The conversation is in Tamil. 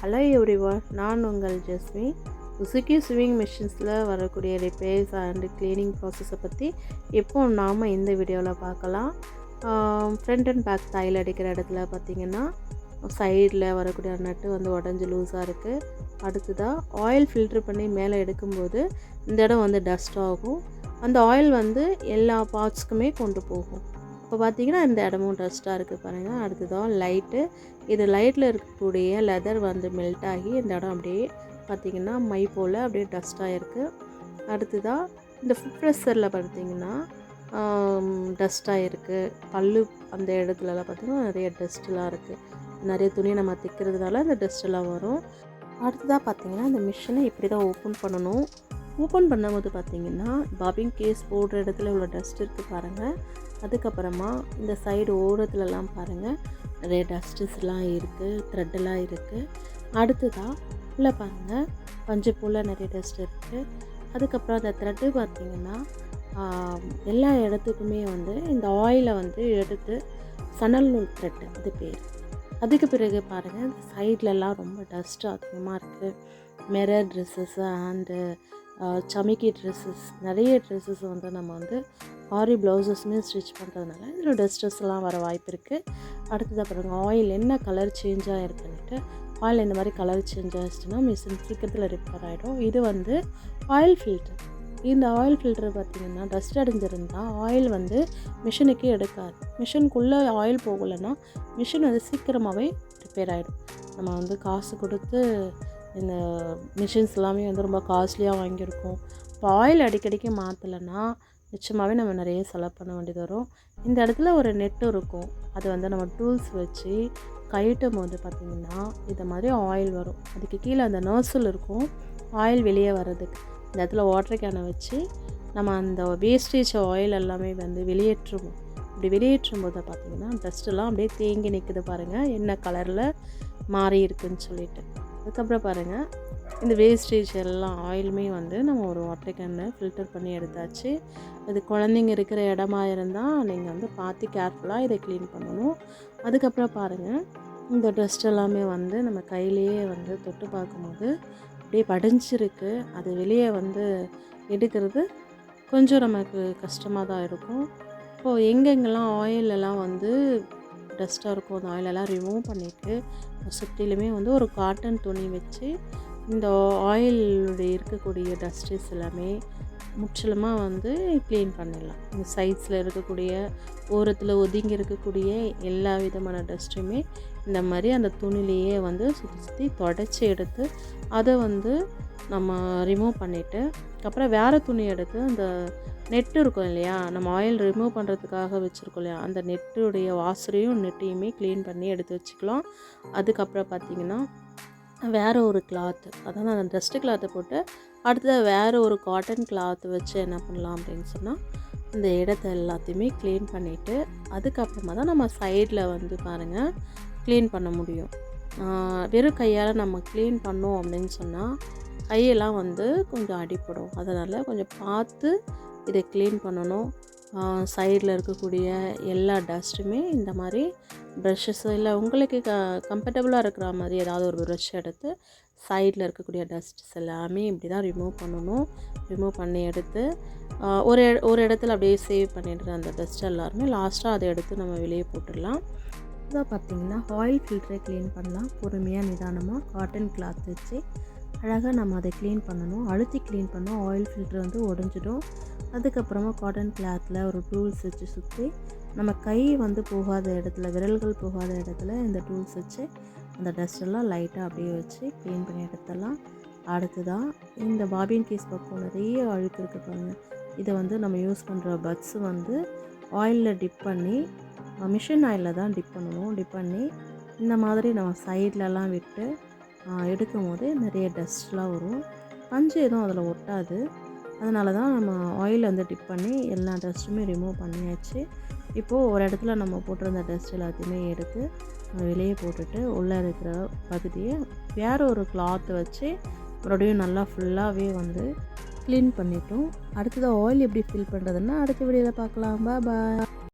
ஹலோ எவ்ரிவன், நான் உங்கள் ஜஸ்மி. சுசுகி ஸ்விங் மிஷின்ஸில் வரக்கூடிய ரிப்பேர்ஸ் அண்ட் க்ளீனிங் ப்ராசஸை பற்றி இப்போ நாம் இந்த வீடியோவில் பார்க்கலாம். ஃப்ரண்ட் அண்ட் பேக் தையல் அடிக்கிற இடத்துல பார்த்திங்கன்னா சைடில் வரக்கூடிய நட்டு வந்து உடஞ்சி லூஸாக இருக்குது. அடுத்ததாக ஆயில் ஃபில்ட்ரு பண்ணி மேலே எடுக்கும்போது இந்த இடம் வந்து டஸ்ட் ஆகும். அந்த ஆயில் வந்து எல்லா பார்ட்ஸ்க்குமே கொண்டு போகும். இப்போ பார்த்திங்கன்னா இந்த இடமும் டஸ்ட்டாக இருக்குது பாருங்கள். அடுத்ததான் லைட்டு, இது லைட்டில் இருக்கக்கூடிய லெதர் வந்து மெல்ட் ஆகி இந்த இடம் அப்படியே பார்த்திங்கன்னா மை போல் அப்படியே டஸ்ட்டாக இருக்குது. அடுத்ததாக இந்த ஃபுட் ப்ரெஷரில் பார்த்திங்கன்னா டஸ்ட்டாக இருக்குது. பல்லு அந்த இடத்துலலாம் பார்த்திங்கன்னா நிறைய டஸ்ட்டெலாம் இருக்குது. நிறைய துணியை நம்ம தைக்கிறதுனால அந்த டஸ்ட்டெல்லாம் வரும். அடுத்ததாக பார்த்திங்கன்னா இந்த மிஷினை இப்படி தான் ஓப்பன் பண்ணணும். ஓப்பன் பண்ணும்போது பார்த்திங்கன்னா பாபிங் கேஸ் போடுற இடத்துல உள்ள டஸ்ட் இருக்குது பாருங்கள். அதுக்கப்புறமா இந்த சைடு ஓரத்துலலாம் பாருங்கள் நிறைய டஸ்ட்ஸ்லாம் இருக்குது, த்ரெட்டெல்லாம் இருக்குது. அடுத்ததாக உள்ளே பாருங்கள் பஞ்சு போல் நிறைய டஸ்ட் இருக்குது. அதுக்கப்புறம் அந்த த்ரெட்டு பார்த்திங்கன்னா எல்லா இடத்துக்குமே வந்து இந்த ஆயிலை வந்து எடுத்து சணல் நூல் த்ரெட்டு அது பேர். அதுக்கு பிறகு பாருங்கள் இந்த சைட்லலாம் ரொம்ப டஸ்ட்டு அதிகமாக இருக்குது. மிரர் ட்ரெஸ்ஸஸ் அண்டு சமிக்கி ட்ரெஸ்ஸஸ், நிறைய ட்ரெஸ்ஸஸ் வந்து நம்ம வந்து ஆரி ப்ளவுசஸுமே ஸ்டிச் பண்ணுறதுனால இதில் டஸ்டஸ்லாம் வர வாய்ப்பு இருக்குது. அடுத்ததாக பாருங்கள் ஆயில் என்ன கலர் சேஞ்ச் ஆகிருக்குன்ட்டு. ஆயில் இந்த மாதிரி கலர் சேஞ்ச் ஆகிடுச்சுன்னா மிஷின் சீக்கிரத்தில் ரிப்பேர் ஆகிடும். இது வந்து ஆயில் ஃபில்ட்ரு. இந்த ஆயில் ஃபில்ட்ரு பார்த்திங்கன்னா டஸ்ட் அடைஞ்சிருந்தால் ஆயில் வந்து மிஷினுக்கு எடுக்காது. மிஷினுக்குள்ளே ஆயில் போகலைன்னா மிஷின் வந்து சீக்கிரமாகவே ரிப்பேர் ஆகிடும். நம்ம வந்து காசு கொடுத்து இந்த மிஷின்ஸ் எல்லாமே வந்து ரொம்ப காஸ்ட்லியாக வாங்கியிருக்கோம். இப்போ ஆயில் அடிக்கடிக்கு மாற்றலைன்னா நிச்சயமாகவே நம்ம நிறைய செலவு பண்ண வேண்டியது வரும். இந்த இடத்துல ஒரு நெட்டு இருக்கும். அது வந்து நம்ம டூல்ஸ் வச்சு கழட்டும் போது பார்த்திங்கன்னா இந்த மாதிரி ஆயில் வரும். அதுக்கு கீழே அந்த நர்சல் இருக்கும் ஆயில் வெளியே வர்றதுக்கு. இந்த இடத்துல வாட்டர் கேனை வச்சு நம்ம அந்த வேஸ்டேஜ் ஆயில் எல்லாமே வந்து வெளியேற்றுவோம். இப்படி வெளியேற்றும் போது பார்த்திங்கன்னா டஸ்ட்டெல்லாம் அப்படியே தேங்கி நிற்குது பாருங்கள், என்ன கலரில் மாறி இருக்குதுன்னு சொல்லிட்டு. அதுக்கப்புறம் பாருங்கள் இந்த வேஸ்டேஜ் எல்லாம் ஆயிலுமே வந்து நம்ம ஒரு வாட்டர் கேனில் ஃபில்டர் பண்ணி எடுத்தாச்சு. அது குழந்தைங்க இருக்கிற இடமா இருந்தால் நீங்கள் வந்து பார்த்து கேர்ஃபுல்லாக இதை க்ளீன் பண்ணணும். அதுக்கப்புறம் பாருங்கள் இந்த டஸ்ட் எல்லாமே வந்து நம்ம கையிலேயே வந்து தொட்டு பார்க்கும்போது அப்படியே படிஞ்சிருக்கு. அது வெளியே வந்து எடுக்கிறது கொஞ்சம் நமக்கு கஷ்டமாக தான் இருக்கும். இப்போது எங்கெங்கெல்லாம் ஆயிலெல்லாம் வந்து டஸ்ட்டாக இருக்கும் அந்த ஆயிலெல்லாம் ரிமூவ் பண்ணிவிட்டு சுற்றிலுமே வந்து ஒரு காட்டன் துணி வச்சு இந்த ஆயிலுடைய இருக்கக்கூடிய டஸ்டஸ் எல்லாமே முற்றிலுமாக வந்து க்ளீன் பண்ணிடலாம். இந்த சைட்ஸில் இருக்கக்கூடிய ஓரத்தில் ஒதுங்கி இருக்கக்கூடிய எல்லா விதமான டஸ்ட்டுமே இந்த மாதிரி அந்த துணிலேயே வந்து சுற்றி சுற்றி தொடச்சி எடுத்து அதை வந்து நம்ம ரிமூவ் பண்ணிவிட்டு அப்புறம் வேறு துணி எடுத்து அந்த நெட்டு இருக்கும் இல்லையா, நம்ம ஆயில் ரிமூவ் பண்ணுறதுக்காக வச்சுருக்கோம் இல்லையா, அந்த நெட்டுடைய வாசரையும் நெட்டையுமே க்ளீன் பண்ணி எடுத்து வச்சுக்கலாம். அதுக்கப்புறம் பார்த்திங்கன்னா வேறு ஒரு கிளாத்து, அதாவது அந்த டஸ்ட்டு கிளாத்தை போட்டு அடுத்தது வேறு ஒரு காட்டன் கிளாத்து வச்சு என்ன பண்ணலாம் அப்படின்னு சொன்னால் இந்த இடத்த எல்லாத்தையுமே க்ளீன் பண்ணிவிட்டு அதுக்கப்புறமா தான் நம்ம சைடில் வந்து பாருங்கள் க்ளீன் பண்ண முடியும். வெறும் கையால் நம்ம க்ளீன் பண்ணோம் அப்படின்னு சொன்னால் கையெல்லாம் வந்து கொஞ்சம் அடிப்படும். அதனால் கொஞ்சம் பார்த்து இதை க்ளீன் பண்ணணும். சைடில் இருக்கக்கூடிய எல்லா டஸ்ட்டுமே இந்த மாதிரி ப்ரஷ்ஷஸ் இல்லை உங்களுக்கு கம்ஃபர்டபுளாக இருக்கிற மாதிரி ஏதாவது ஒரு ப்ரஷ் எடுத்து சைடில் இருக்கக்கூடிய டஸ்ட்ஸ் எல்லாமே இப்படி தான் ரிமூவ் பண்ணணும். ரிமூவ் பண்ணி எடுத்து ஒரு இடத்துல அப்படியே சேவ் பண்ணிடுற அந்த டஸ்ட் எல்லாருமே லாஸ்ட்டாக அதை எடுத்து நம்ம வெளியே போட்டுடலாம். இதாக பார்த்திங்கன்னா ஆயில் ஃபில்டரை க்ளீன் பண்ணலாம். பொறுமையாக நிதானமாக காட்டன் கிளாத் வச்சு அழகாக நம்ம அதை க்ளீன் பண்ணணும். அழுத்தி க்ளீன் பண்ணோம், ஆயில் ஃபில்ட்ரு வந்து உடஞ்சிடும். அதுக்கப்புறமா காட்டன் கிளாத்தில் ஒரு டூல்ஸ் வச்சு சுற்றி நம்ம கை வந்து போகாத இடத்துல, விரல்கள் போகாத இடத்துல இந்த டூல்ஸ் வச்சு அந்த டஸ்ட்டெல்லாம் லைட்டாக அப்படியே வச்சு க்ளீன் பண்ணி எடுத்துடலாம். அடுத்ததான் இந்த பாபின் கேஸ் பக்கம் நிறைய அழுக்கு இருக்குது பாருங்கள். இதை வந்து நம்ம யூஸ் பண்ணுற பட்ஸ் வந்து ஆயிலில் டிப் பண்ணி மிஷின் ஆயிலில் தான் டிப் பண்ணணும். டிப் பண்ணி இந்த மாதிரி நம்ம சைட்லலாம் விட்டு எடுக்கும் போது நிறைய டஸ்ட்லாம் வரும். பஞ்சு எதுவும் அதில் ஒட்டாது. அதனால தான் நம்ம ஆயில் வந்து டிப் பண்ணி எல்லா டஸ்ட்டுமே ரிமூவ் பண்ணியாச்சு. இப்போது ஒரு இடத்துல நம்ம போட்டிருந்த டஸ்ட் எல்லாத்தையுமே எடுத்து வெளியே போட்டுட்டு உள்ளே இருக்கிற பகுதியை வேறு ஒரு கிளாத்தை வச்சு மறுபடியும் நல்லா ஃபுல்லாகவே வந்து க்ளீன் பண்ணிட்டோம். அடுத்தது ஆயில் எப்படி ஃபில் பண்ணுறதுன்னா அடுத்த வீடியோவில் பார்க்கலாம். பாய்.